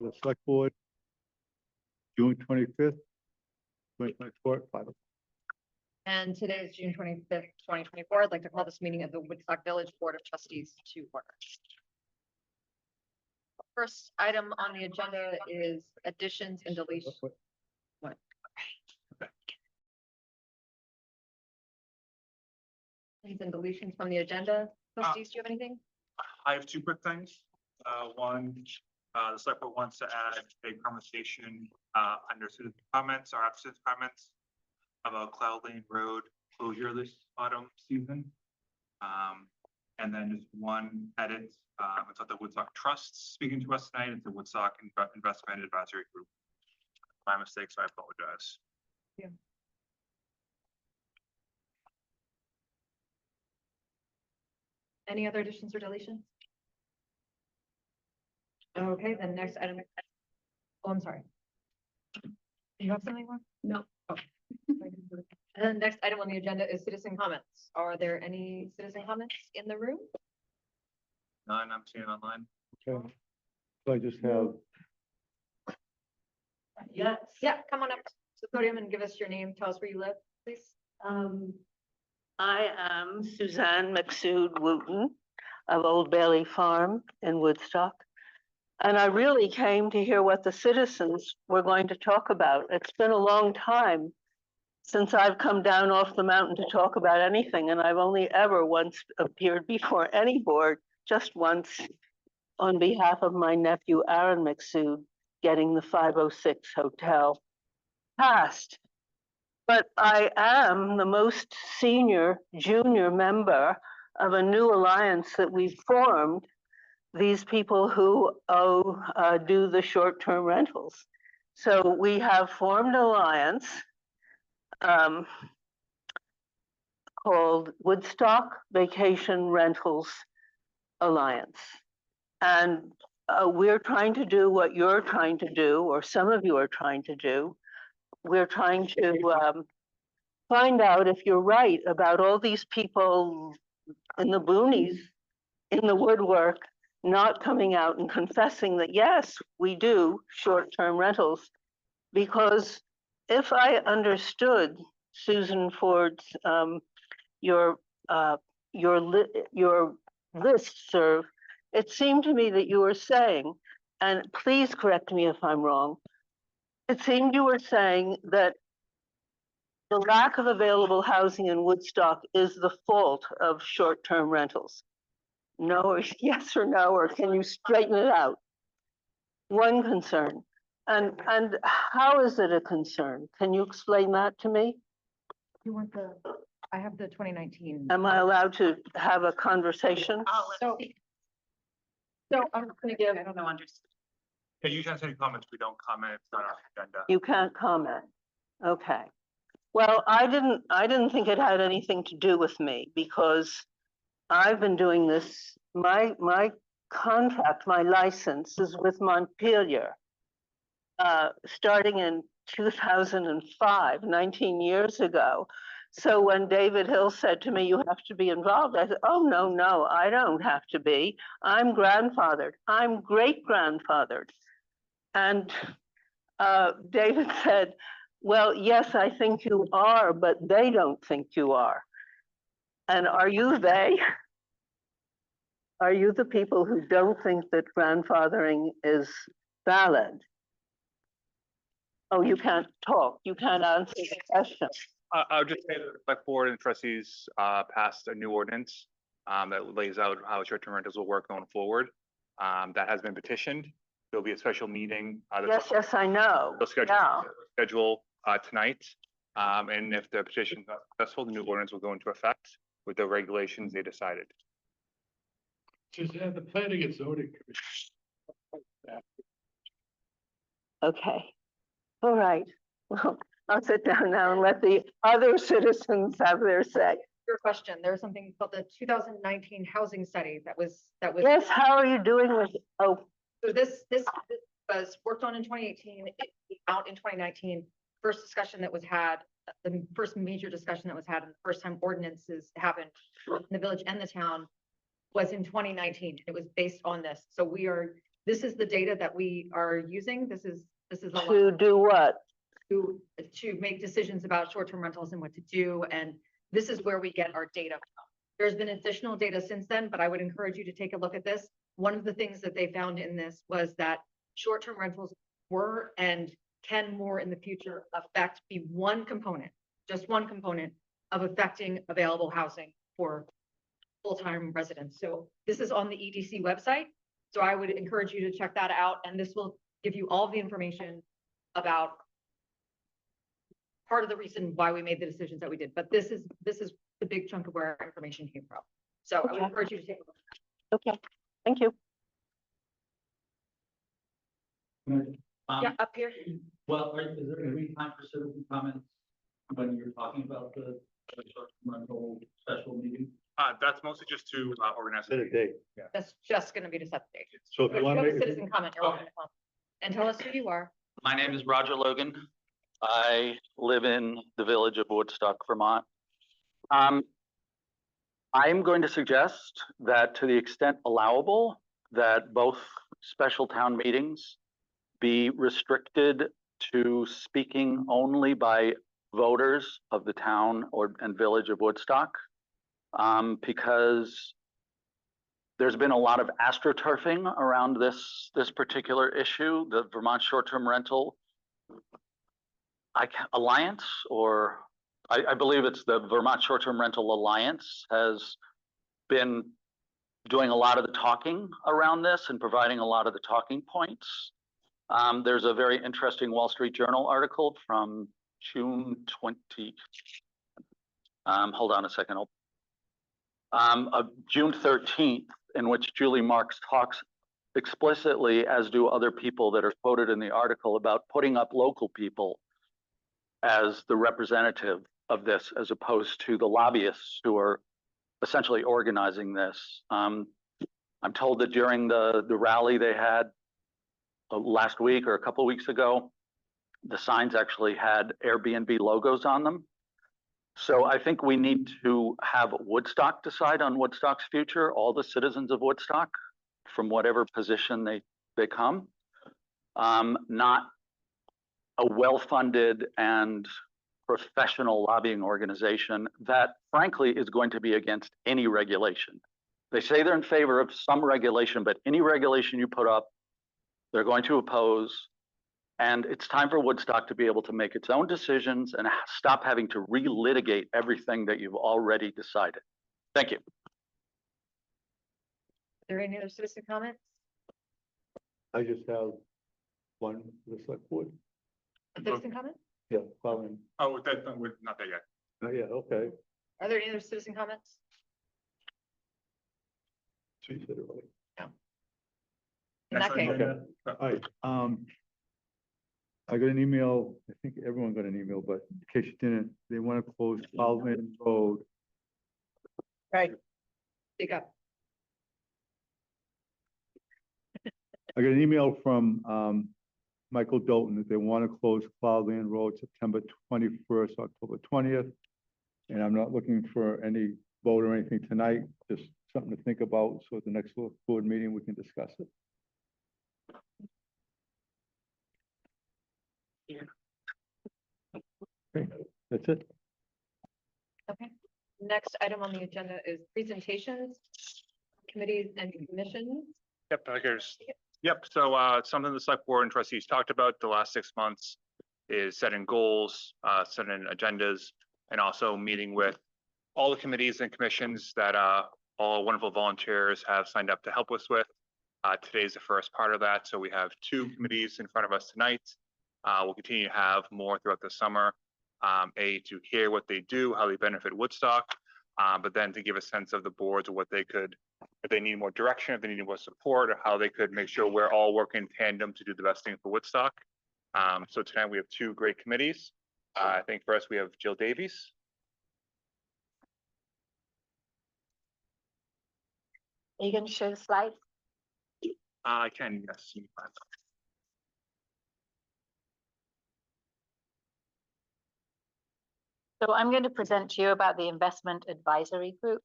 the select board, June 25th, 2024, at 5 o'clock. And today is June 25th, 2024. I'd like to call this meeting of the Woodstock Village Board of Trustees to order. First item on the agenda is additions and deletions. What? Additions and deletions from the agenda. Trustees, do you have anything? I have two quick things. One, the select board wants to add a conversation under citizen comments or after citizen comments about Cloud Lane Road closure this autumn season. And then just one edit. It's at the Woodstock Trust speaking to us tonight. It's the Woodstock Investment Advisory Group. My mistake, so I apologize. Yeah. Any other additions or deletions? Okay, then next item. Oh, I'm sorry. Do you have something more? No. Oh. And then next item on the agenda is citizen comments. Are there any citizen comments in the room? None, I'm seeing online. Okay. So I just have, Yes. Yeah, come on up to the podium and give us your name. Tell us where you live, please. I am Suzanne McSood Wooten of Old Bailey Farm in Woodstock. And I really came to hear what the citizens were going to talk about. It's been a long time since I've come down off the mountain to talk about anything, and I've only ever once appeared before any board, just once, on behalf of my nephew Aaron McSood, getting the 506 hotel passed. But I am the most senior junior member of a new alliance that we've formed, these people who do the short-term rentals. So we have formed an alliance called Woodstock Vacation Rentals Alliance. And we're trying to do what you're trying to do, or some of you are trying to do. We're trying to find out if you're right about all these people in the boonies, in the woodwork, not coming out and confessing that, yes, we do short-term rentals. Because if I understood Susan Ford's, your listserv, it seemed to me that you were saying, and please correct me if I'm wrong, it seemed you were saying that the lack of available housing in Woodstock is the fault of short-term rentals. No, or yes or no, or can you straighten it out? One concern. And how is it a concern? Can you explain that to me? You want the, I have the 2019. Am I allowed to have a conversation? So I'm gonna give, I don't know, understood. Yeah, you can send comments. We don't comment. It's not on our agenda. You can't comment. Okay. Well, I didn't think it had anything to do with me because I've been doing this. My contract, my license is with Montpelier, starting in 2005, 19 years ago. So when David Hill said to me, you have to be involved, I said, oh, no, I don't have to be. I'm grandfathered. I'm great-grandfathered. And David said, well, yes, I think you are, but they don't think you are. And are you they? Are you the people who don't think that grandfathering is valid? Oh, you can't talk. You can't answer the question. I'll just say that the select board and trustees passed a new ordinance that lays out how short-term rentals will work going forward. That has been petitioned. There'll be a special meeting. Yes, I know. Schedule tonight. And if the petition is not successful, the new ordinance will go into effect with the regulations they decided. Suzanne, the planning and zoning commission. Okay. All right. Well, I'll sit down now and let the other citizens have their say. Your question, there's something called the 2019 housing study that was. Yes, how are you doing with, oh, So this was worked on in 2018, it came out in 2019. First discussion that was had, the first major discussion that was had, and the first time ordinances happened in the village and the town was in 2019. It was based on this. So we are this is the data that we are using. This is a lot To do what? to make decisions about short-term rentals and what to do. And this is where we get our data from. There's been additional data since then, but I would encourage you to take a look at this. One of the things that they found in this was that short-term rentals were and can more in the future be one component, just one component of affecting available housing for full-time residents. So this is on the EDC website. So I would encourage you to check that out, and this will give you all the information about part of the reason why we made the decisions that we did. But this is the big chunk of where our information came from. So I would Okay. encourage you to take a look. Okay, thank you. Yeah, up here. Well, is there gonna be time for citizen comments when you're talking about the short-term rental special meeting? That's mostly just to organize. Set a date. That's just gonna be to set the date. So if But you if you want have a to, citizen comment, you're welcome to come. And tell us who you are. My name is Roger Logan. I live in the village of Woodstock, Vermont. I'm going to suggest that to the extent allowable, that both special town meetings be restricted to speaking only by voters of the town and village of Woodstock. Because there's been a lot of astroturfing around this particular issue, the Vermont short-term rental Alliance, or I believe it's the Vermont Short-Term Rental Alliance, has been doing a lot of the talking around this and providing a lot of the talking points. There's a very interesting Wall Street Journal article from June 20. Hold on a second. Of June 13th, in which Julie Marks talks explicitly, as do other people that are quoted in the article, about putting up local people as the representative of this, as opposed to the lobbyists who are essentially organizing this. I'm told that during the rally they had last week or a couple of weeks ago, the signs actually had Airbnb logos on them. So I think we need to have Woodstock decide on Woodstock's future, all the citizens of Woodstock, from whatever position they come. Not a well-funded and professional lobbying organization that frankly is going to be against any regulation. They say they're in favor of some regulation, but any regulation you put up, they're going to oppose. And it's time for Woodstock to be able to make its own decisions and stop having to relitigate everything that you've already decided. Thank you. Are there any other citizen comments? I just have one for the select board. A citizen comment? Yeah, Colin. Oh, we're not there yet. Oh, yeah, okay. Are there any other citizen comments? She said it right. In that case, Okay. All right, I got an email, I think everyone got an email, but in case you didn't, they want to close Baldwin Road. speak up. I got an email from Michael Dalton that they want to close Cloudland Road September 21st, October 20th. And I'm not looking for any vote or anything tonight, just something to think about. So at the next board meeting, we can discuss it. Okay, that's it. Okay. Next item on the agenda is presentations, committees and commissions. Yep, yep, so something the select board and trustees talked about the last 6 months is setting goals, setting agendas, and also meeting with all the committees and commissions that all wonderful volunteers have signed up to help us with. Today's the first part of that, so we have 2 committees in front of us tonight. We'll continue to have more throughout the summer, to hear what they do, how they benefit Woodstock, but then to give a sense of the boards of what they could, if they need more direction, if they need more support, or how they could make sure we're all working in tandem to do the best thing for Woodstock. So tonight we have 2 great committees. I think first we have Jill Davies. Are you going to show the slides? I can, yes. So I'm going to present to you about the Investment Advisory Group.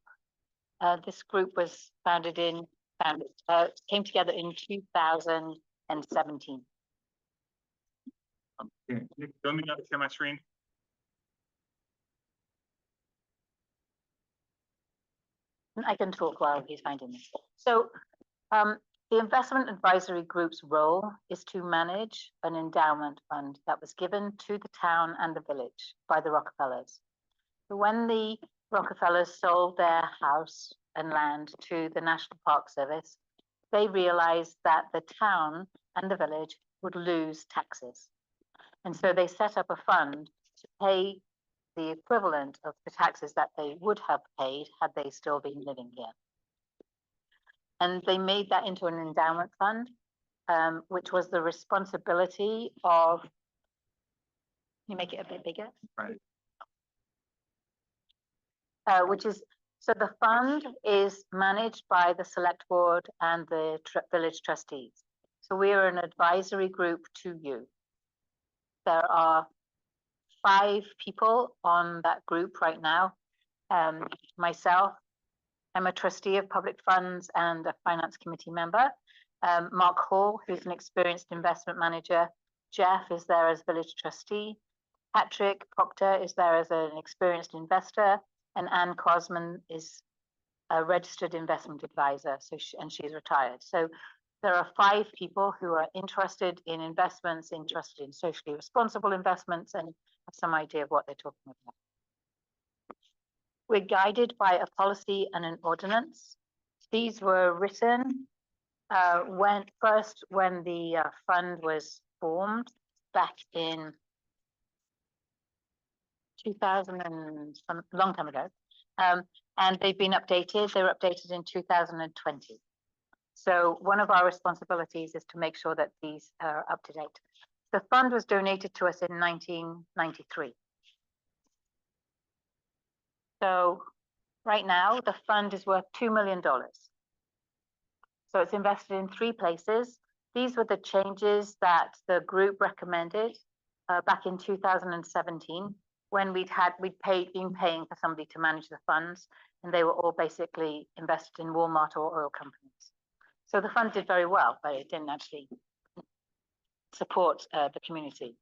This group was founded in founded, came together in 2017. Nick, don't need to share my screen. I can talk while he's finding this. So the investment advisory group's role is to manage an endowment fund that was given to the town and the village by the Rockefellers. So when the Rockefellers sold their house and land to the National Park Service, they realized that the town and the village would lose taxes. And so they set up a fund to pay the equivalent of the taxes that they would have paid had they still been living here. And they made that into an endowment fund, which was the responsibility of, you make it a bit bigger? Right. Which is, so the fund is managed by the select board and the village trustees. So we are an advisory group to you. There are 5 people on that group right now. Myself, I'm a trustee of public funds and a finance committee member. Mark Hall, who's an experienced investment manager. Jeff is there as village trustee. Patrick Proctor is there as an experienced investor. And Anne Cosman is a registered investment advisor, so she's retired. So there are 5 people who are interested in investments, interested in socially responsible investments, and have some idea of what they're talking about. We're guided by a policy and an ordinance. These were written when the fund was formed back in 2000 and some long time ago, and they've been updated. They were updated in 2020. So one of our responsibilities is to make sure that these are up to date. The fund was donated to us in 1993. So right now the fund is worth $2 million. So it's invested in 3 places. These were the changes that the group recommended back in 2017 when we'd been paying for somebody to manage the funds, and they were all basically invested in Walmart or oil companies. So the fund did very well, but it didn't actually support the community.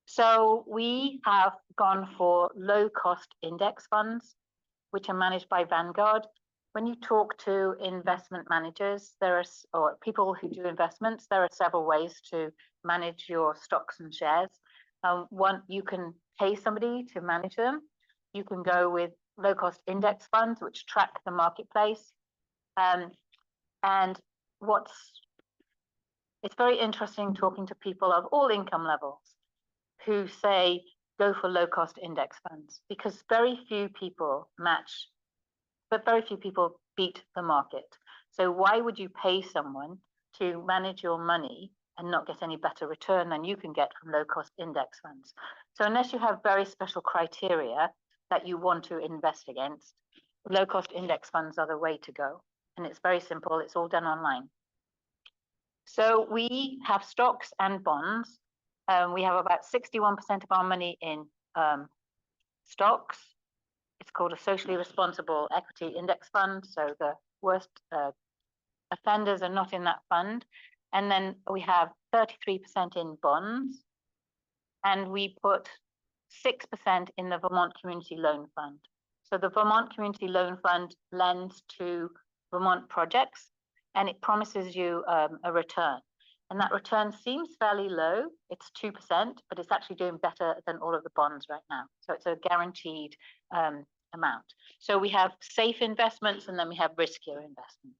So we have gone for low cost index funds, which are managed by Vanguard. When you talk to investment managers, or people who do investments, there are several ways to manage your stocks and shares. One, you can pay somebody to manage them. You can go with low cost index funds, which track the marketplace. And it's very interesting talking to people of all income levels who say, go for low cost index funds, because very few people match, but very few people beat the market. So why would you pay someone to manage your money and not get any better return than you can get from low cost index funds? So unless you have very special criteria that you want to invest against, low cost index funds are the way to go. And it's very simple. It's all done online. So we have stocks and bonds. We have about 61% of our money in stocks. It's called a socially responsible equity index fund. So the worst offenders are not in that fund. And then we have 33% in bonds. And we put 6% in the Vermont Community Loan Fund. So the Vermont Community Loan Fund lends to Vermont projects, and it promises you a return. And that return seems fairly low. It's 2%, but it's actually doing better than all of the bonds right now. So it's a guaranteed amount. So we have safe investments, and then we have riskier investments.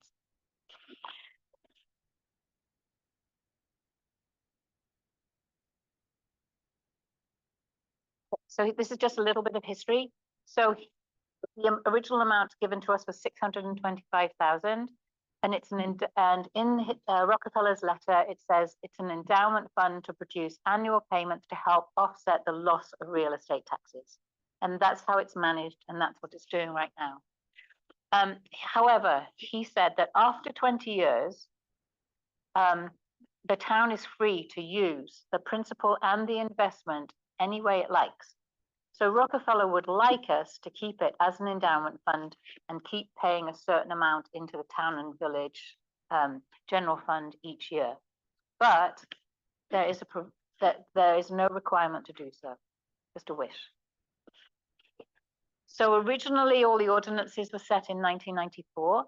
So this is just a little bit of history. So the original amount given to us was $625,000. And it's and in Rockefeller's letter, it says it's an endowment fund to produce annual payments to help offset the loss of real estate taxes. And that's how it's managed, and that's what it's doing right now. However, he said that after 20 years, the town is free to use the principal and the investment any way it likes. So Rockefeller would like us to keep it as an endowment fund and keep paying a certain amount into the town and village general fund each year. But there is there is no requirement to do so, just a wish. So originally, all the ordinances were set in 1994.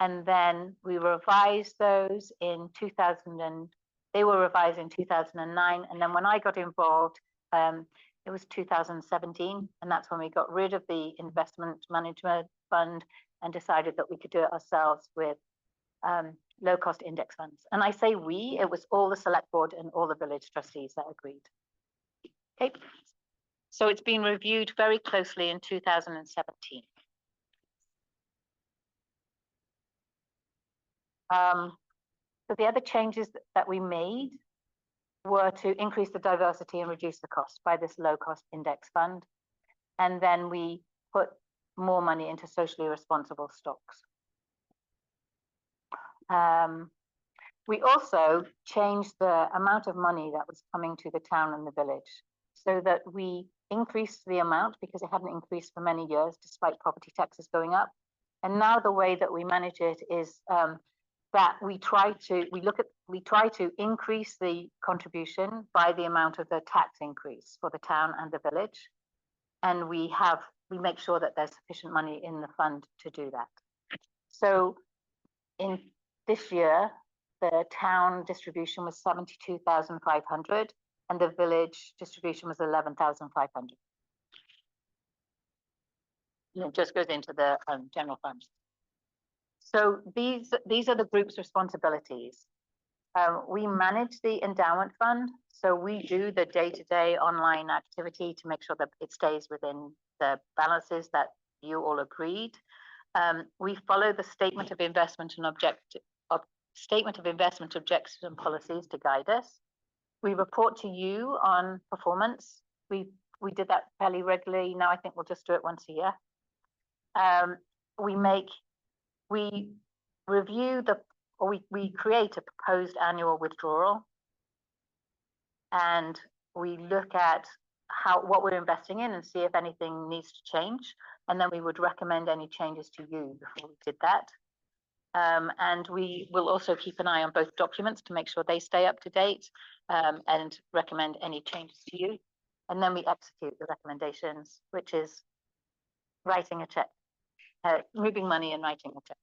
And then we revised those in 2000 and they were revised in 2009. And then when I got involved, it was 2017. And that's when we got rid of the investment management fund and decided that we could do it ourselves with low cost index funds. And I say we, it was all the select board and all the village trustees that agreed. Okay. So it's been reviewed very closely in 2017. So the other changes that we made were to increase the diversity and reduce the cost by this low cost index fund. And then we put more money into socially responsible stocks. We also changed the amount of money that was coming to the town and the village so that we increased the amount because it hadn't increased for many years despite property taxes going up. And now the way that we manage it is that we try to increase the contribution by the amount of the tax increase for the town and the village. And we make sure that there's sufficient money in the fund to do that. So in this year, the town distribution was 72,500 and the village distribution was 11,500. It just goes into the general fund. So these are the group's responsibilities. We manage the endowment fund. So we do the day-to-day online activity to make sure that it stays within the balances that you all agreed. We follow the statement of investment and objectives and policies to guide us. We report to you on performance. We did that fairly regularly. Now I think we'll just do it once a year. We review we create a proposed annual withdrawal, and we look at what we're investing in and see if anything needs to change. And then we would recommend any changes to you before we did that. And we will also keep an eye on both documents to make sure they stay up to date and recommend any changes to you. And then we execute the recommendations, which is writing a check, moving money and writing a check.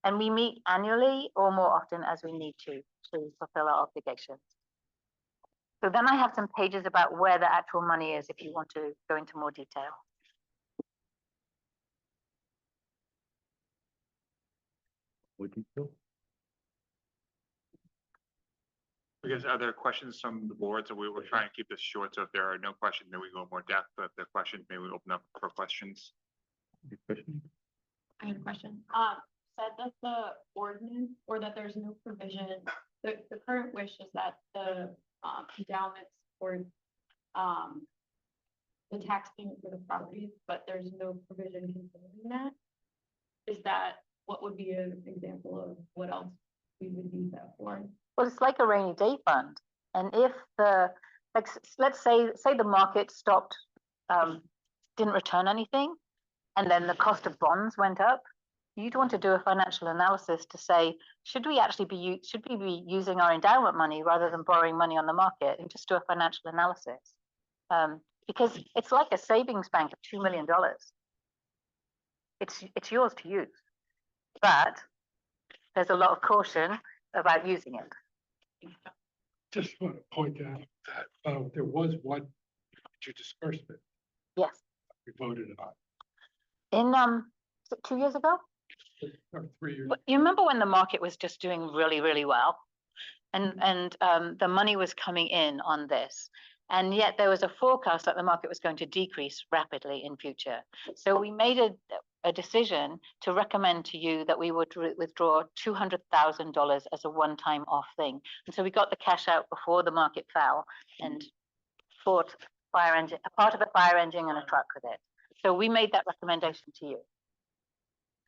And we meet annually or more often as we need to fulfill our obligations. So then I have some pages about where the actual money is if you want to go into more detail. What detail? I guess, are there questions from the board? So we were trying to keep this short. So if there are no questions, then we go more depth. But if there are questions, maybe we open up for questions. Any questions? I had a question. Said that the ordinance or that there's no provision, the current wish is that the endowments or the tax payment for the properties, but there's no provision considering that. Is that what would be an example of what else we would use that for? Well, it's like a rainy day fund. And if let's say the market stopped, didn't return anything, and then the cost of bonds went up, you'd want to do a financial analysis to say, should we be using our endowment money rather than borrowing money on the market, and just do a financial analysis? Because it's like a savings bank of $2 million. It's yours to use, but there's a lot of caution about using it. Just want to point out that there was one to disbursement Yes. we voted on. In 2 years ago? Or 3 years. You remember when the market was just doing really, really well, and the money was coming in on this, and yet there was a forecast that the market was going to decrease rapidly in future. So we made a decision to recommend to you that we would withdraw $200,000 as a one-time off thing. And so we got the cash out before the market fell and bought a part of a fire engine and a truck with it. So we made that recommendation to you.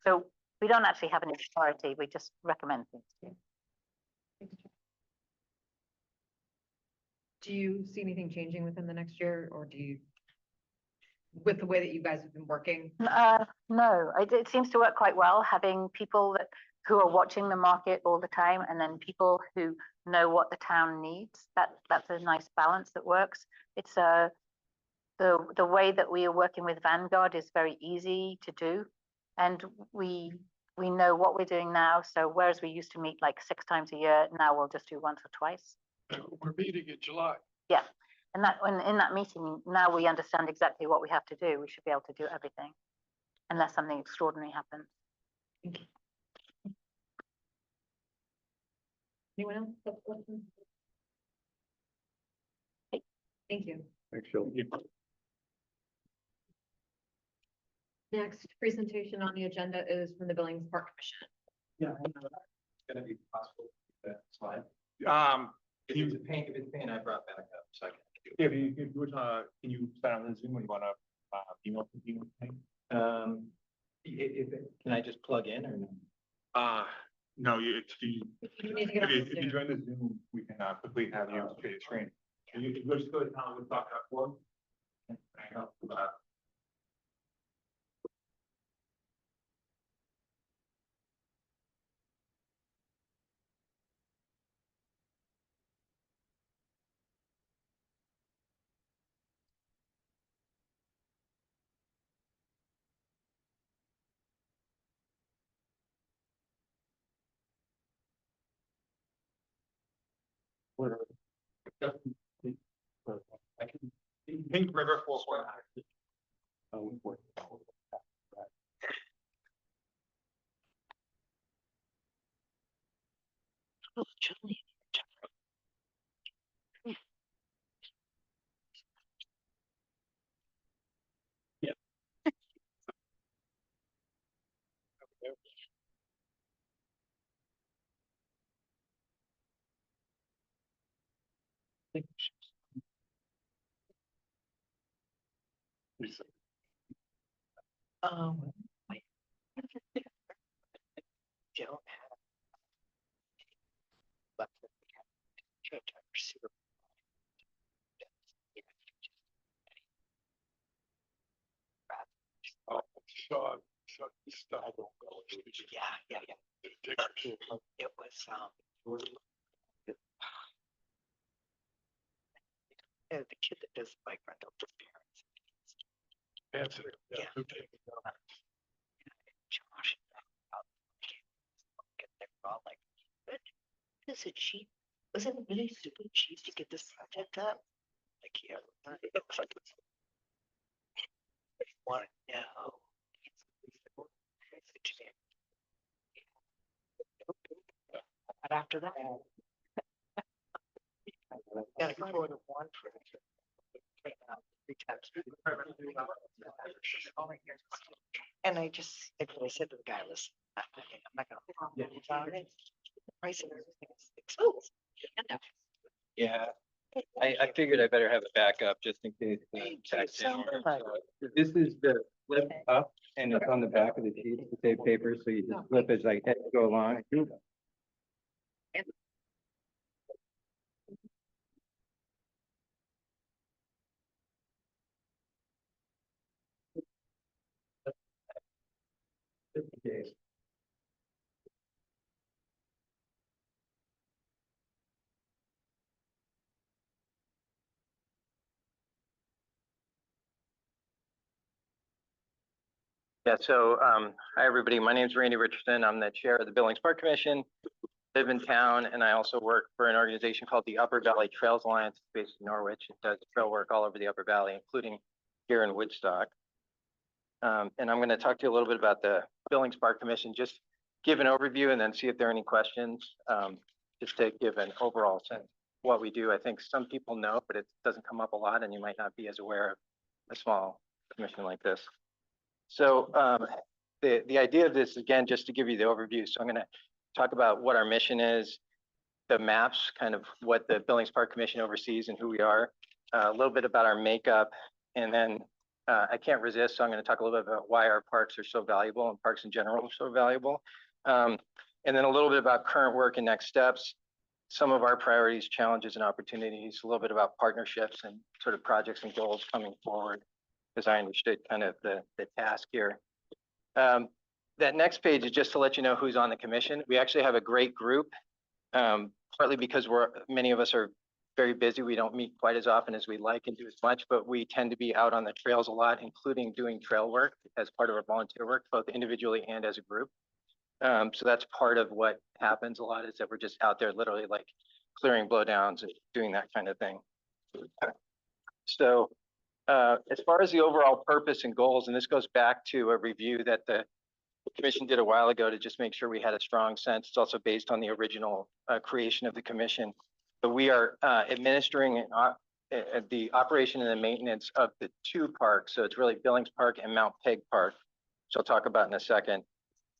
So we don't actually have any authority, we just recommend things to you. Do you see anything changing within the next year, or do you, with the way that you guys have been working? No, it seems to work quite well, having people who are watching the market all the time, and then people who know what the town needs. That's a nice balance that works. It's the way that we are working with Vanguard is very easy to do, and we know what we're doing now. So whereas we used to meet like 6 times a year, now we'll just do once or twice. We're meeting in July. Yeah, and in that meeting, now we understand exactly what we have to do. We should be able to do everything unless something extraordinary happens. Anyone else have questions? Thank you. Thanks, Jill. Next presentation on the agenda is from the Billings Park Commission. Yeah, I know that. It's gonna be possible, that slide. If If it's pain, I brought back up, so I can. if you would, can you sign on the Zoom when you wanna, email me? Can I just plug in or no? No, you You need to get on the if you Zoom. join the Zoom, we can, quickly have you share your screen. You can just go to townwithtalk.org. and hang up, I can, Pink River 449. Wait. Don't have. Left foot super. Oh, Sean, stop. Yeah. It was, the kid that does bike rental for parents. Answer. Yeah. Okay. Josh. They're all like, but is it cheap? Wasn't it really super cheap to get this project up? Like, yeah. Want to know. But after that. Gotta go to one for. 3 times. And I said to the guy, listen, I'm not gonna. Price of everything is expensive. Yeah, I figured I better have a backup just in case. This is the flip up and it's on the back of the sheet to save paper, so you just flip as I go along. Okay. Yeah, so, hi, everybody. My name is Randy Richardson. I'm the chair of the Billings Park Commission, live in town, and I also work for an organization called the Upper Valley Trails Alliance, based in Norwich. It does trail work all over the Upper Valley, including here in Woodstock. And I'm going to talk to you a little bit about the Billings Park Commission, just give an overview and then see if there are any questions, just to give an overall sense of what we do. I think some people know, but it doesn't come up a lot, and you might not be as aware of a small commission like this. So the idea of this, again, just to give you the overview. So I'm going to talk about what our mission is, the maps, kind of what the Billings Park Commission oversees and who we are, a little bit about our makeup, and then I can't resist, so I'm going to talk a little bit about why our parks are so valuable and parks in general are so valuable. And then a little bit about current work and next steps, some of our priorities, challenges and opportunities, a little bit about partnerships and sort of projects and goals coming forward, because I understood kind of the task here. That next page is just to let you know who's on the commission. We actually have a great group, partly because many of us are very busy. We don't meet quite as often as we'd like and do as much, but we tend to be out on the trails a lot, including doing trail work as part of our volunteer work, both individually and as a group. So that's part of what happens a lot, is that we're just out there literally like clearing blowdowns and doing that kind of thing. So as far as the overall purpose and goals, and this goes back to a review that the commission did a while ago to just make sure we had a strong sense. It's also based on the original creation of the commission. But we are administering the operation and the maintenance of the two parks. So it's really Billings Park and Mount Peg Park, which I'll talk about in a second.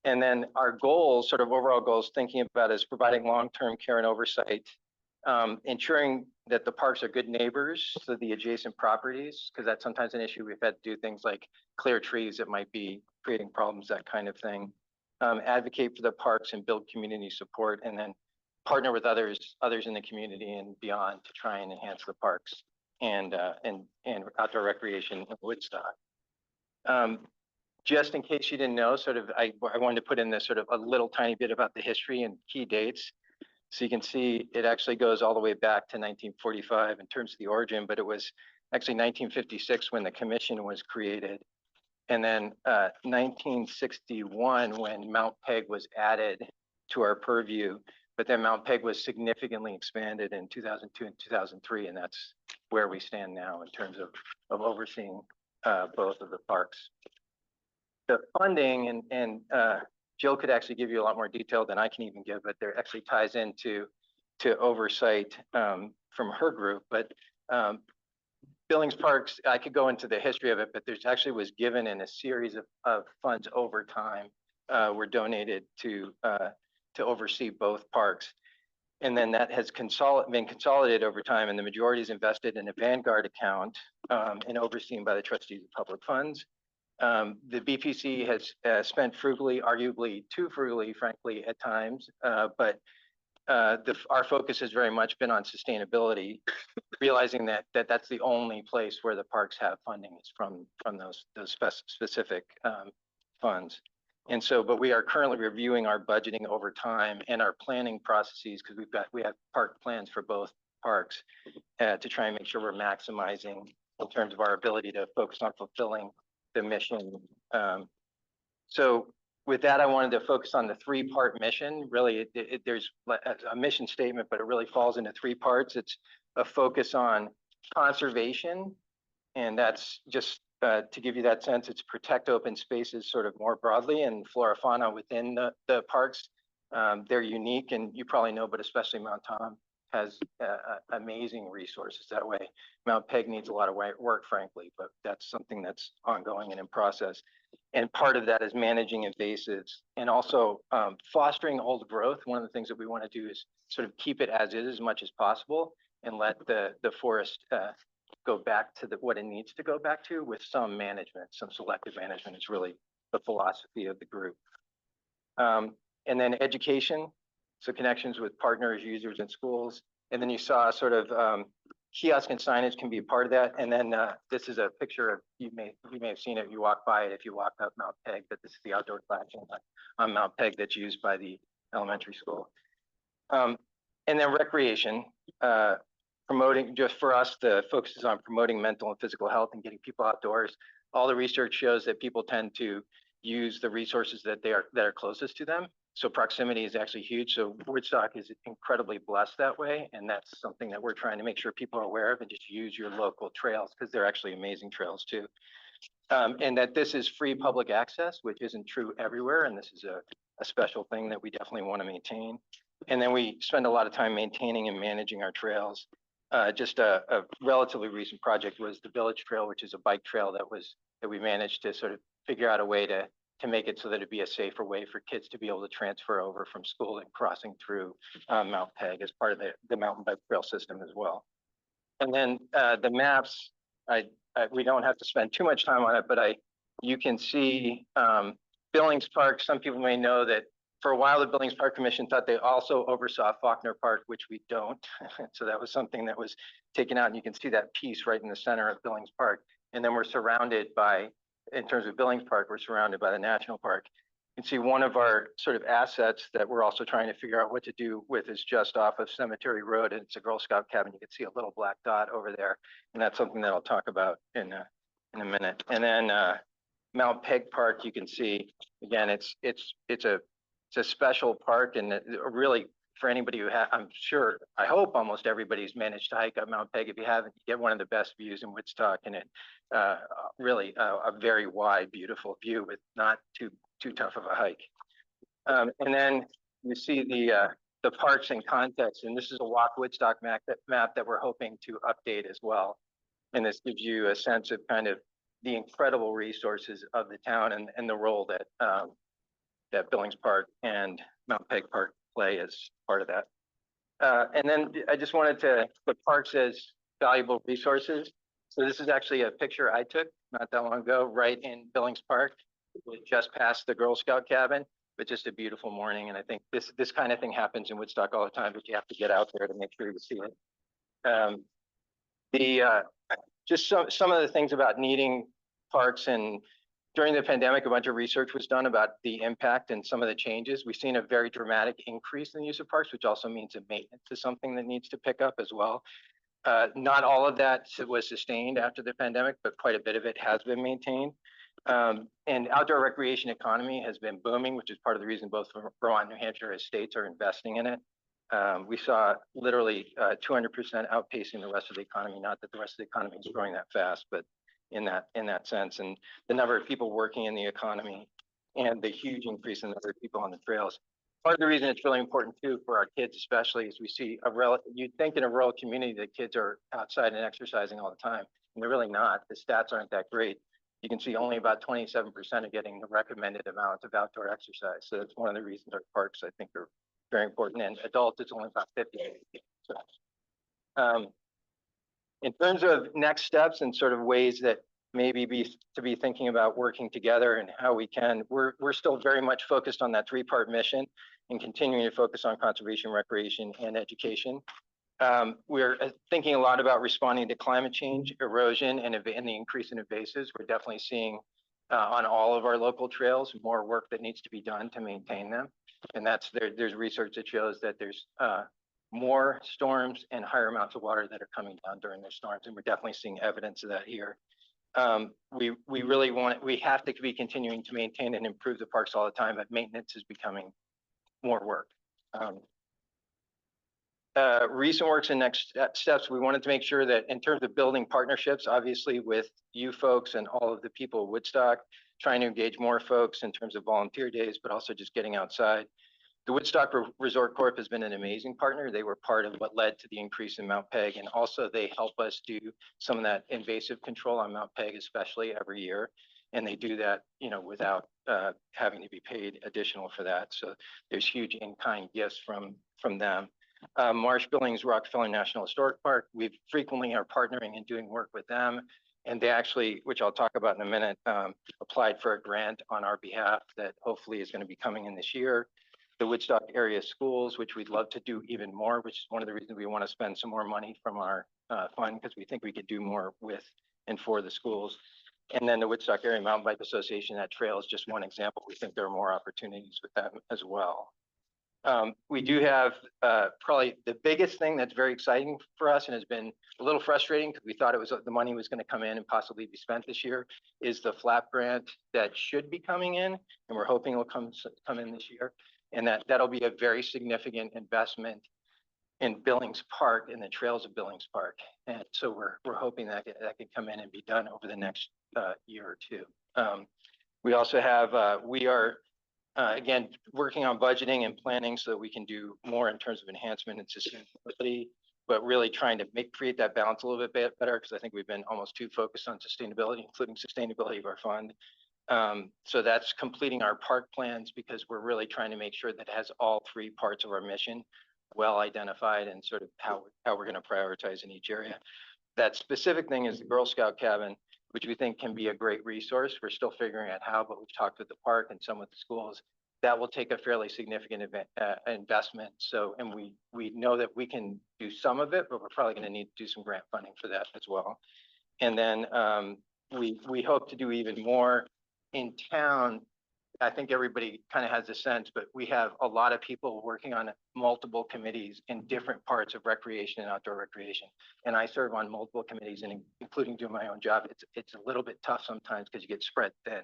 And then our goals, sort of overall goals, thinking about is providing long-term care and oversight, ensuring that the parks are good neighbors to the adjacent properties, because that's sometimes an issue. We've had to do things like clear trees that might be creating problems, that kind of thing. Advocate for the parks and build community support, and then partner with others in the community and beyond to try and enhance the parks and outdoor recreation in Woodstock. Just in case you didn't know, sort of, I wanted to put in this sort of a little tiny bit about the history and key dates. So you can see it actually goes all the way back to 1945 in terms of the origin, but it was actually 1956 when the commission was created. And then 1961 when Mount Peg was added to our purview, but then Mount Peg was significantly expanded in 2002 and 2003, and that's where we stand now in terms of overseeing both of the parks. The funding, and Jill could actually give you a lot more detail than I can even give, but there actually ties into oversight from her group. But Billings Parks, I could go into the history of it, but there's actually was given in a series of funds over time were donated to oversee both parks. And then that has been consolidated over time, and the majority is invested in a Vanguard account and overseen by the trustees of public funds. The BPC has spent frugally, arguably too frugally, frankly, at times, but our focus has very much been on sustainability, realizing that that's the only place where the parks have funding is from those specific funds. And so, but we are currently reviewing our budgeting over time and our planning processes, because we have park plans for both parks to try and make sure we're maximizing in terms of our ability to focus on fulfilling the mission. So with that, I wanted to focus on the three-part mission. Really, there's a mission statement, but it really falls into three parts. It's a focus on conservation, and that's just to give you that sense, it's protect open spaces sort of more broadly, and flora fauna within the parks. They're unique, and you probably know, but especially Mount Tom has amazing resources that way. Mount Peg needs a lot of work, frankly, but that's something that's ongoing and in process. And part of that is managing invasives and also fostering old growth. One of the things that we want to do is sort of keep it as is as much as possible and let the forest go back to what it needs to go back to with some management, some selective management is really the philosophy of the group. And then education, so connections with partners, users, and schools. And then you saw sort of kiosk and signage can be a part of that. And then this is a picture of, you may have seen it, you walk by it if you walk up Mount Peg, but this is the outdoor collection on Mount Peg that's used by the elementary school. And then recreation, promoting, just for us, the focus is on promoting mental and physical health and getting people outdoors. All the research shows that people tend to use the resources that are closest to them. So proximity is actually huge. So Woodstock is incredibly blessed that way. And that's something that we're trying to make sure people are aware of, and just use your local trails, because they're actually amazing trails too. And that this is free public access, which isn't true everywhere. And this is a special thing that we definitely want to maintain. And then we spend a lot of time maintaining and managing our trails. Just a relatively recent project was the Village Trail, which is a bike trail that we managed to sort of figure out a way to make it so that it'd be a safer way for kids to be able to transfer over from school and crossing through Mount Peg as part of the mountain bike trail system as well. And then the maps, we don't have to spend too much time on it, but you can see Billings Park. Some people may know that For a while, the Billings Park Commission thought they also oversaw Faulkner Park, which we don't. So that was something that was taken out, and you can see that piece right in the center of Billings Park. And then we're surrounded by, in terms of Billings Park, we're surrounded by the National Park. You can see one of our sort of assets that we're also trying to figure out what to do with is just off of Cemetery Road, and it's a Girl Scout cabin. You can see a little black dot over there, and that's something that I'll talk about in a minute. And then Mount Peg Park, you can see, again, it's a special park, and really for anybody who I'm sure, I hope almost everybody's managed to hike up Mount Peg. If you haven't, you get one of the best views in Woodstock, and it really a very wide, beautiful view with not too tough of a hike. And then you see the parks in context, and this is a Walk Woodstock map that we're hoping to update as well. And this gives you a sense of kind of the incredible resources of the town and the role that that Billings Park and Mount Peg Park play as part of that. And then I just wanted to put parks as valuable resources. So this is actually a picture I took not that long ago, right in Billings Park, just past the Girl Scout cabin, but just a beautiful morning. And I think this kind of thing happens in Woodstock all the time, but you have to get out there to make sure you see it. Just some of the things about needing parks, and during the pandemic, a bunch of research was done about the impact and some of the changes. We've seen a very dramatic increase in the use of parks, which also means that maintenance is something that needs to pick up as well. Not all of that was sustained after the pandemic, but quite a bit of it has been maintained. And outdoor recreation economy has been booming, which is part of the reason both Vermont and New Hampshire as states are investing in it. We saw literally 200% outpacing the rest of the economy. Not that the rest of the economy is growing that fast, but in that sense, and the number of people working in the economy and the huge increase in the number of people on the trails. Part of the reason it's really important too for our kids, especially, is we see you'd think in a rural community that kids are outside and exercising all the time, and they're really not. The stats aren't that great. You can see only about 27% are getting the recommended amount of outdoor exercise. So that's one of the reasons our parks, I think, are very important. And adults, it's only about 50. So, in terms of next steps and sort of ways that maybe to be thinking about working together and how we can, we're still very much focused on that 3-part mission and continuing to focus on conservation, recreation, and education. We're thinking a lot about responding to climate change, erosion, and the increase in invasives. We're definitely seeing on all of our local trails more work that needs to be done to maintain them. And there's research that shows that there's more storms and higher amounts of water that are coming down during those storms. And we're definitely seeing evidence of that here. We have to be continuing to maintain and improve the parks all the time, but maintenance is becoming more work. Recent works and next steps, we wanted to make sure that in terms of building partnerships, obviously with you folks and all of the people of Woodstock, trying to engage more folks in terms of volunteer days, but also just getting outside. The Woodstock Resort Corp has been an amazing partner. They were part of what led to the increase in Mount Peg, and also they help us do some of that invasive control on Mount Peg, especially every year. And they do that, without having to be paid additional for that. So there's huge in-kind gifts from them. Marsh Billings Rockefeller National Historic Park, we frequently are partnering and doing work with them. And they actually, which I'll talk about in a minute, applied for a grant on our behalf that hopefully is going to be coming in this year. The Woodstock area schools, which we'd love to do even more, which is one of the reasons we want to spend some more money from our fund, because we think we could do more with and for the schools. And then the Woodstock Area Mountain Bike Association, that trail is just one example. We think there are more opportunities with them as well. We do have probably the biggest thing that's very exciting for us and has been a little frustrating because we thought the money was going to come in and possibly be spent this year, is the FLAP grant that should be coming in, and we're hoping will come in this year. And that'll be a very significant investment in Billings Park, in the trails of Billings Park. And so we're hoping that could come in and be done over the next year or two. We also have, we are, again, working on budgeting and planning so that we can do more in terms of enhancement and sustainability, but really trying to create that balance a little bit better, because I think we've been almost too focused on sustainability, including sustainability of our fund. So that's completing our park plans, because we're really trying to make sure that it has all 3 parts of our mission well identified and sort of how we're going to prioritize in each area. That specific thing is the Girl Scout cabin, which we think can be a great resource. We're still figuring out how, but we've talked with the park and some with the schools. that will take a fairly significant investment. So, and we know that we can do some of it, but we're probably going to need to do some grant funding for that as well. And then we hope to do even more in town. I think everybody kind of has a sense, but we have a lot of people working on multiple committees in different parts of recreation and outdoor recreation. And I serve on multiple committees, and including doing my own job. It's a little bit tough sometimes because you get spread thin.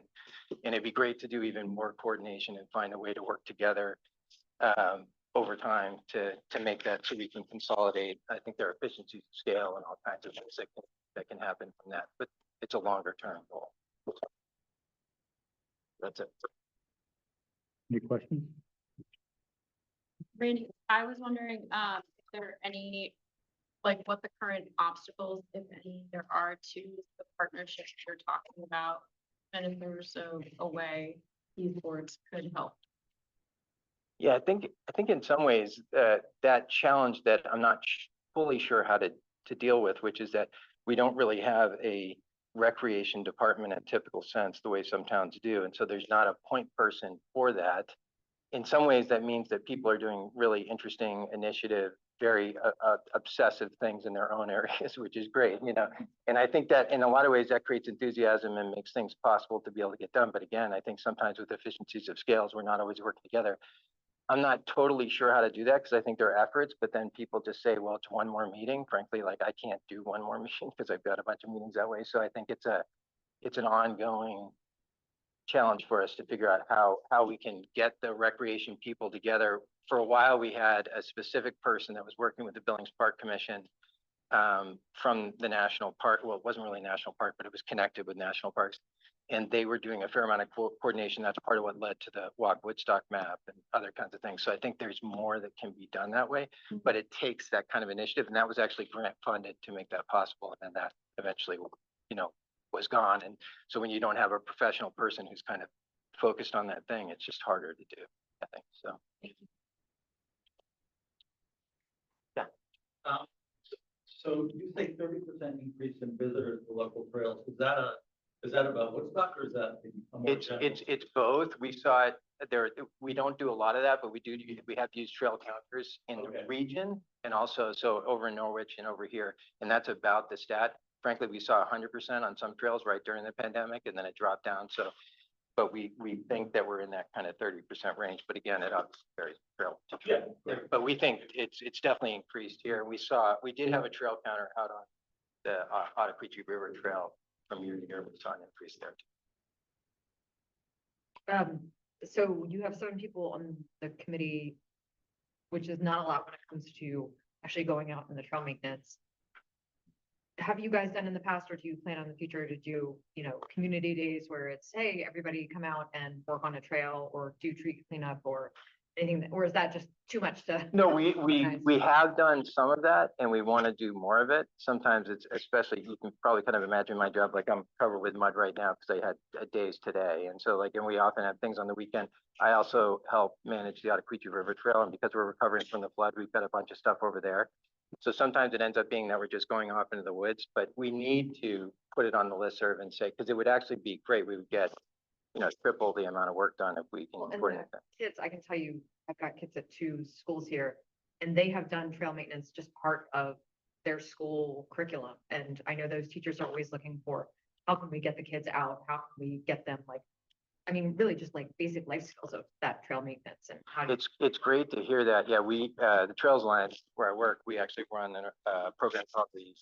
And it'd be great to do even more coordination and find a way to work together over time to make that so we can consolidate. I think there are efficiencies of scale and all kinds of things that can happen from that, but it's a longer term goal. That's it. Any questions? Randy, I was wondering, if there are any, like what the current obstacles, if any, there are to the partnerships you're talking about, and if there was a way these boards could help. Yeah, I think in some ways that challenge that I'm not fully sure how to deal with, which is that we don't really have a recreation department in typical sense the way some towns do, and so there's not a point person for that. In some ways, that means that people are doing really interesting initiative, very obsessive things in their own areas, which is great, you know. And I think that in a lot of ways that creates enthusiasm and makes things possible to be able to get done. But again, I think sometimes with efficiencies of scales, we're not always working together. I'm not totally sure how to do that because I think there are efforts, but then people just say, well, it's one more meeting. Frankly, like I can't do one more meeting because I've got a bunch of meetings that way. So I think it's an ongoing challenge for us to figure out how we can get the recreation people together. For a while, we had a specific person that was working with the Billings Park Commission from the national park. Well, it wasn't really national park, but it was connected with national parks. And they were doing a fair amount of coordination. That's part of what led to the Walk Woodstock map and other kinds of things. So I think there's more that can be done that way, but it takes that kind of initiative. And that was actually grant funded to make that possible. And then that eventually, you know, was gone. And so when you don't have a professional person who's kind of focused on that thing, it's just harder to do, I think. So. Yeah. So you say 30% increase in visitors to local trails. Is that about Woodstock or is that? It's both. We saw it there. We don't do a lot of that, but we have used trail counters in the region and also so over in Norwich and over here. And that's about the stat. Frankly, we saw 100% on some trails right during the pandemic, and then it dropped down. So, but we think that we're in that kind of 30% range. But again, it obviously varies trail to trail. Yeah. But we think it's definitely increased here. We did have a trail counter out on the Ottauquechee River Trail from year to year. We saw an increase there too. So you have 7 people on the committee, which is not a lot when it comes to actually going out in the trail maintenance. Have you guys done in the past, or do you plan on the future to do, you know, community days where it's, hey, everybody come out and work on a trail or do tree cleanup or anything, or is that just too much to? No, we have done some of that and we want to do more of it. Sometimes it's, especially, you can probably kind of imagine my job, like I'm covered with mud right now because I had days today. And so like, and we often have things on the weekend. I also help manage the Ottauquechee River Trail, and because we're recovering from the flood, we've got a bunch of stuff over there. So sometimes it ends up being that we're just going off into the woods, but we need to put it on the listserv and say, because it would actually be great. We would get, you know, triple the amount of work done if we can coordinate that. Kids, I can tell you, I've got kids at 2 schools here, and they have done trail maintenance just part of their school curriculum. And I know those teachers are always looking for, how can we get the kids out? How can we get them, like, I mean, really just like basic life skills of that trail maintenance and how to. It's great to hear that. Yeah, we the Trails Alliance where I work, we actually run a program called the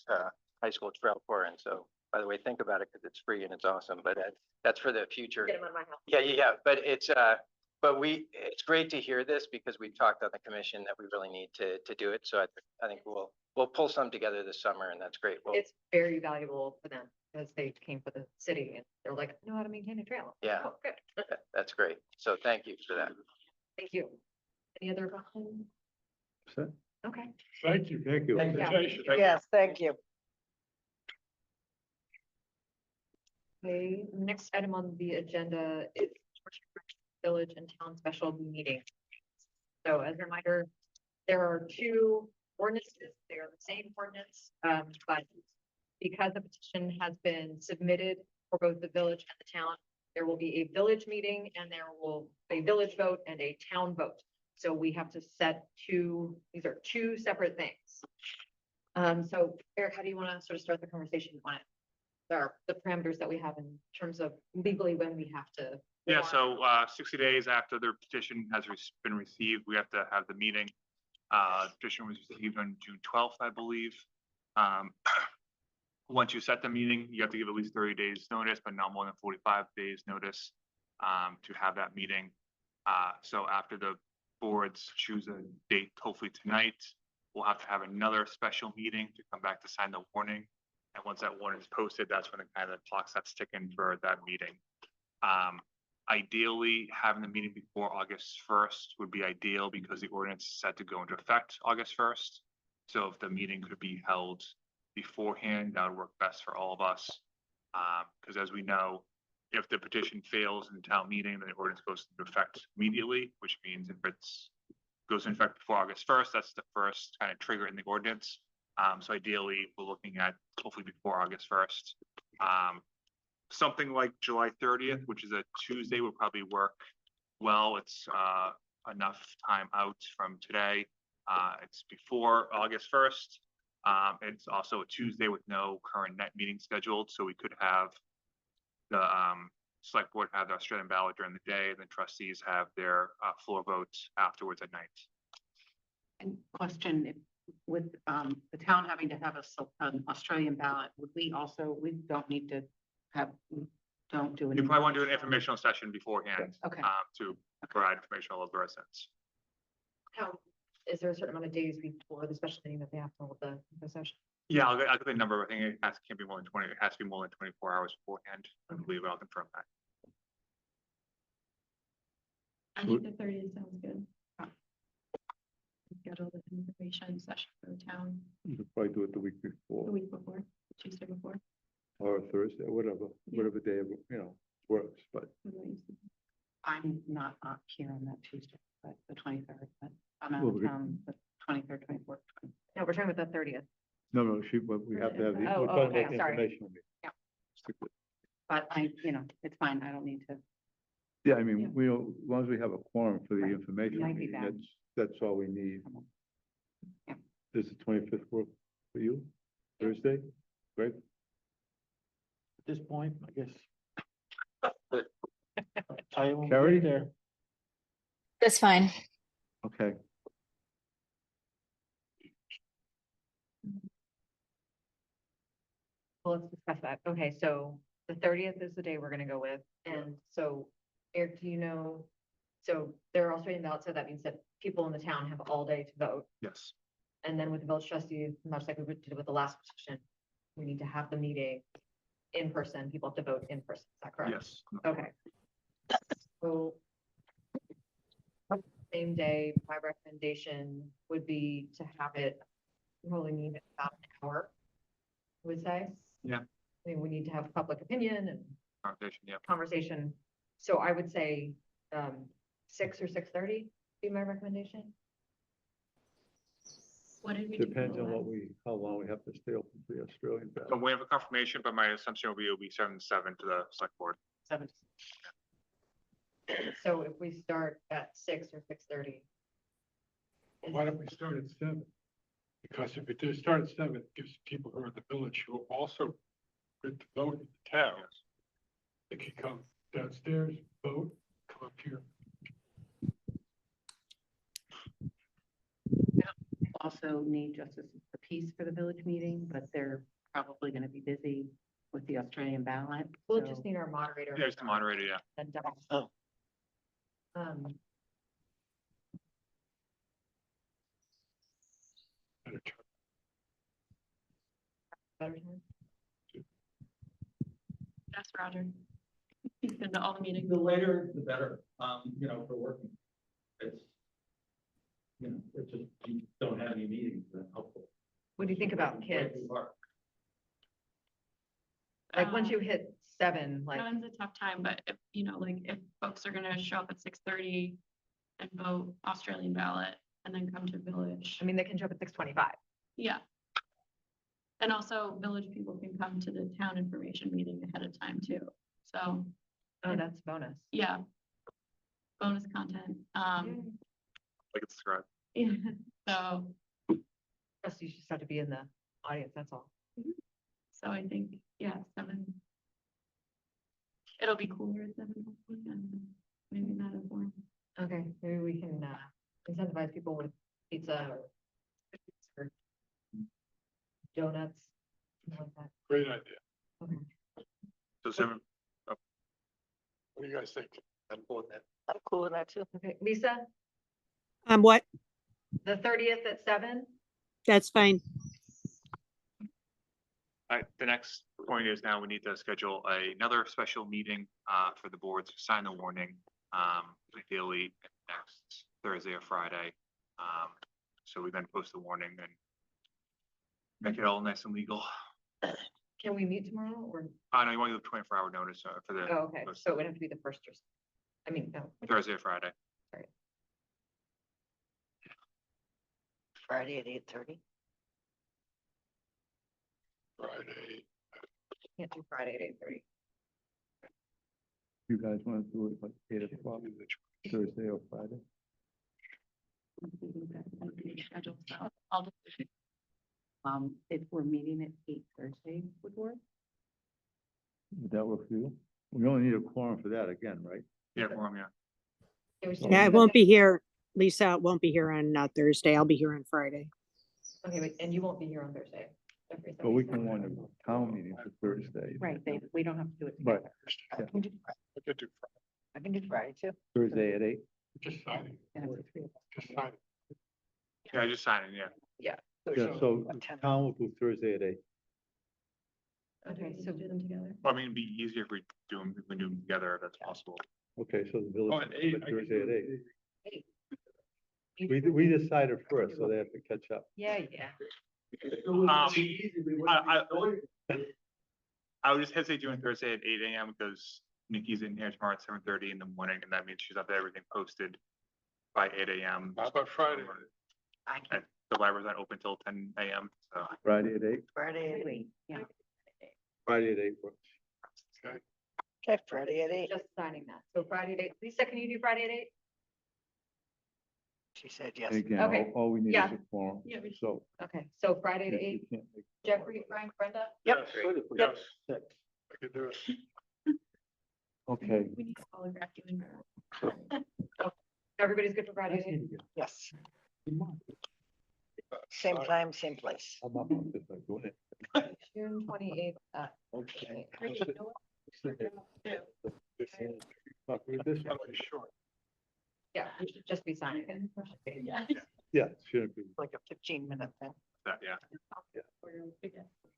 High School Trail Corps. And so, by the way, think about it because it's free and it's awesome. But that's for the future. Get them on my house. Yeah. But it's great to hear this because we've talked on the commission that we really need to do it. So I think we'll pull some together this summer, and that's great. It's very valuable for them because they came for the city and they're like, I know how to maintain a trail. Yeah. Oh, good. That's great. So thank you for that. Thank you. Any other questions? Set. Okay. Thank you. Thank you. Presentation. Yes, thank you. Okay, next item on the agenda is village and town special meeting. So as a reminder, there are 2 ordinances. They are the same ordinance, but because the petition has been submitted for both the village and the town, there will be a village meeting and there will be a village vote and a town vote. So we have to set these are two separate things. So Eric, how do you want to sort of start the conversation on it? The parameters that we have in terms of legally when we have to. Yeah, so 60 days after the petition has been received, we have to have the meeting. Petition was received on June 12th, I believe. Once you set the meeting, you have to give at least 30 days notice, but not more than 45 days notice to have that meeting. So after the boards choose a date, hopefully tonight, we'll have to have another special meeting to come back to sign the warning. And once that warning is posted, that's when the kind of clock starts ticking for that meeting. Ideally, having the meeting before August 1st would be ideal because the ordinance is set to go into effect August 1st. So if the meeting could be held beforehand, that would work best for all of us. Because as we know, if the petition fails in the town meeting, then the ordinance goes into effect immediately, which means if it's goes into effect before August 1st, that's the first kind of trigger in the ordinance. So ideally, we're looking at hopefully before August 1st. Something like July 30th, which is a Tuesday, would probably work well. It's enough time out from today. It's before August 1st. It's also a Tuesday with no current net meeting scheduled, so we could have the select board have the Australian ballot during the day, and the trustees have their floor votes afterwards at night. And question, with the town having to have an Australian ballot, would we don't need to have, don't do it. You probably want to do an informational session beforehand Okay. to provide informational of the residents. Is there a certain amount of days before the special meeting that they have to hold the session? Yeah, I'll get the number. I think it can't be more than 20. It has to be more than 24 hours beforehand. I believe I'll confirm that. I think the 30th sounds good. Schedule the information session for the town You could probably do it the week the before week before, Tuesday before. or Thursday, whatever day, works, but I'm not here on that Tuesday, but the 23rd, but I'm out Well, of we could- town, the 23rd, 24th. No, we're talking about the 30th. no, but we have to have the, Oh, we're talking okay, about the sorry. informational meeting. Yeah. Stick with- But it's fine. I don't need to. Yeah, I mean, Yeah. as long as we have a quorum for the Right. information Might be meeting, bad. that's all we need. Yeah. Does the 25th work for you? Thursday? Great. At this point, I guess. I won't Carrie? be there. That's fine. Okay. Well, let's discuss that. Okay, so the 30th is the day we're gonna go with, and so Eric, do you know? So there are Australian ballots, so that means that people in the town have all day to vote. Yes. And then with the village trustees, much like we did with the last petition, we need to have the meeting in person. People have to vote in person. Is that correct? Yes. Okay. So same day, my recommendation would be to have it, we only need about an hour, I would say. Yeah. I mean, we need to have public opinion and Conversation, yeah. conversation. So I would say 6 or 6:30 be my recommendation. What did we do? for Depends the on last- how long we have to stay open for the Australian So ballot. we have a confirmation, but my assumption will be 7 to 7 to the select board. 7. So if we start at 6 or 6:30. Why don't we start at 7? Because if it does start at 7, it gives people who are at the village who also get to vote in the town. They can come downstairs, vote, come up here. Also need justice of the peace for the village meeting, but they're probably going to be busy with the Australian ballot. We'll so- just need our moderator. Yeah, just the moderator, yeah. And, Oh. Better turn. Better time. That's Roger. He's been to all the meetings. The later, the better, for working. It's, it's just, you don't have any meetings, that's helpful. What do you think about kids? Like, once you hit 7, like, Seven's a tough time, but if, if folks are gonna show up at 6:30 and vote Australian ballot and then come to village, I mean, they can show up at 6:25. yeah. And also village people can come to the town information meeting ahead of time too, so. Oh, that's bonus. Yeah. Bonus content, Like it's described. yeah, so, Trustees just have to be in the audience, that's all. so I think, yeah, 7. It'll be cooler at 7, hopefully, and maybe not as warm. Okay, maybe we can incentivize people with pizza or donuts. something like that. Great idea. Okay. So 7, What do you guys think? I'm cool with that. I'm cool with that too. Okay, Lisa, What? the 30th at 7? That's fine. The next point is now we need to schedule another special meeting for the boards to sign the warning. Ideally next Thursday or Friday. So we then post the warning and make it all nice and legal. Can we meet tomorrow or? No, you want to do a 24-hour notice for the. Oh, okay, so it would have to be the first or, I mean, no. Thursday or Friday. Friday at 8:30. Friday. Can't do Friday at 8:30. You guys want to do it like 8 o'clock, Thursday or Friday? Schedule, so I'll just. If we're meeting at 8 Thursday would work. Would that work for you? We only need a quorum for that again, right? Yeah, forum, yeah. Yeah, I won't be here. Lisa won't be here on Thursday. I'll be here on Friday. Okay, but, and you won't be here on Thursday. Jeffrey, But we can want a town meeting for Thursday. Right, we don't have to do it Right. together. I can do I could do I can do Friday too. Thursday at 8. just signing, And if it's 3 o'clock. just signing. Yeah, just signing, yeah. Yeah, so What time? town will do Thursday at 8. Okay, so do them together. Well, I mean, it'd be easier if we do them together if that's possible. Okay, so the Oh, village, at 8. I can Thursday at do 8. We decided first, so they have to catch up. Yeah. I would just hesitate doing Thursday at 8 AM because Nikki's in here tomorrow at 7:30 in the morning, and that means she's got everything posted by 8 AM. How about Friday? I can, The library's not open till 10 AM, so. Friday at 8? Friday, Wait, yeah. Friday at 8 works. okay, Friday at 8. Just signing that. So Friday at 8. Lisa, can you do Friday at 8? She said yes. And again, Okay. all we need is Yeah. a quorum, Yeah, we- so. Okay, so Friday at if you 8. can't make- Jeffrey, Frank, Brenda? Yep. Yes, I could do it. Okay, We need to holograph you in. Everybody's good for Friday at 8? Yes. Same time, same place. I'm up with this, I'm doing it. June 28th. Okay. Great, you know what? Talk with this one. Probably short. Yeah, we should just be signing it. Yeah. Yeah, should be. Like a 15-minute thing. That, yeah,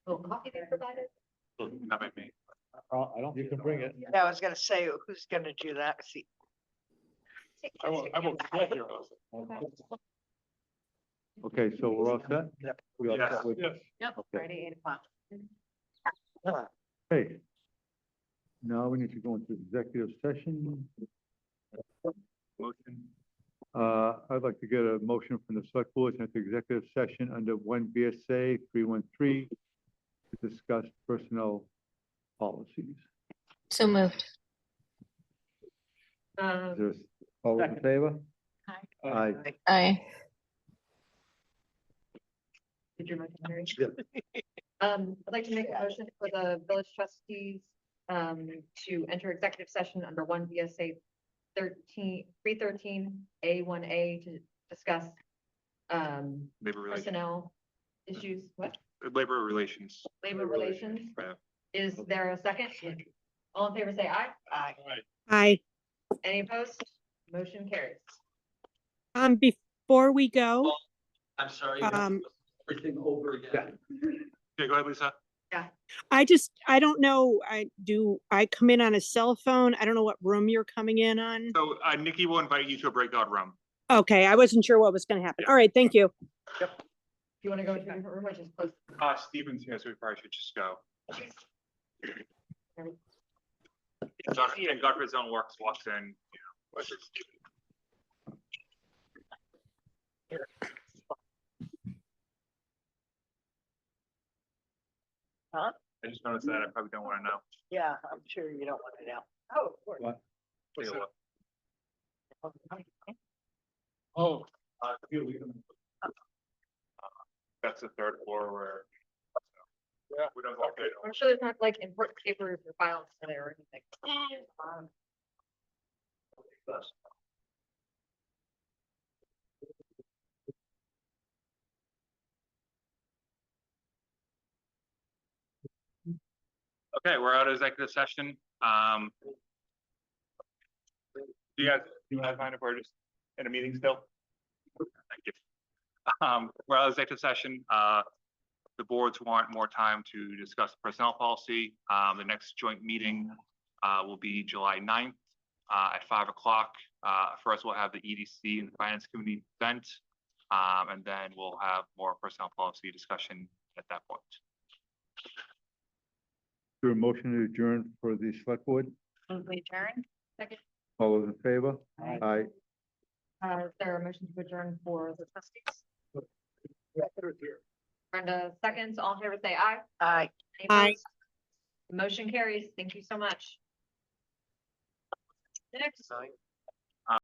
Will coffee be provided? not by me. I don't. You can bring it. Yeah, I was gonna say, who's gonna do that? See, I won't get here. Okay, so we're all set? Yep. We all Yes. set with, Yes. Yep, Okay. Friday, 8 o'clock. hey. Now we need to go into executive session. Motion. I'd like to get a motion from the select board into executive session under 1 BSA 313 to discuss personnel policies. So moved. Is there, all those in favor? Aye. Aye. Aye. Did your motion carry? Yeah. I'd like to make a motion for the village trustees to enter executive session under 1 VSA 313 A1A to discuss Labor relations, personnel issues, what, labor relations. labor relations. Yeah. Is there a second? All in favor, say aye. Aye. Aye. Any opposed? Motion carries. Before we go, I'm sorry, Um, everything over again. Yeah, go ahead, Lisa. I don't know, I come in on a cell phone? I don't know what room you're coming in on. So Nikki will invite you to a breakout room. Okay, I wasn't sure what was gonna happen. All right, thank you. Do you want to go into a different room or just close? Steven's here, so we probably should just go. Every- And Godfrey's own works walks in, you know. let's just- I just noticed that. I probably don't want to know. Yeah, I'm sure you don't want to know. Oh, of course. What? Take a look. Oh, That's the third floor where. Yeah. We don't walk in. I'm sure there's not like important papers or files there or anything. Okay, we're out of executive session. Do you guys mind if we're just in a meeting still? Thank you. We're out of executive session. The boards want more time to discuss personnel policy. The next joint meeting will be July 9th at 5 o'clock. First, we'll have the EDC and the Finance Committee event. And then we'll have more personnel policy discussion at that point. Is there a motion to adjourn for the select board? Move we adjourn. Second. All those in favor? Aye. Aye. Is there a motion to adjourn for the trustees? Brenda seconds, all in favor, say aye. Aye. Any Aye. opposed? Motion carries. Thank you so much. Next.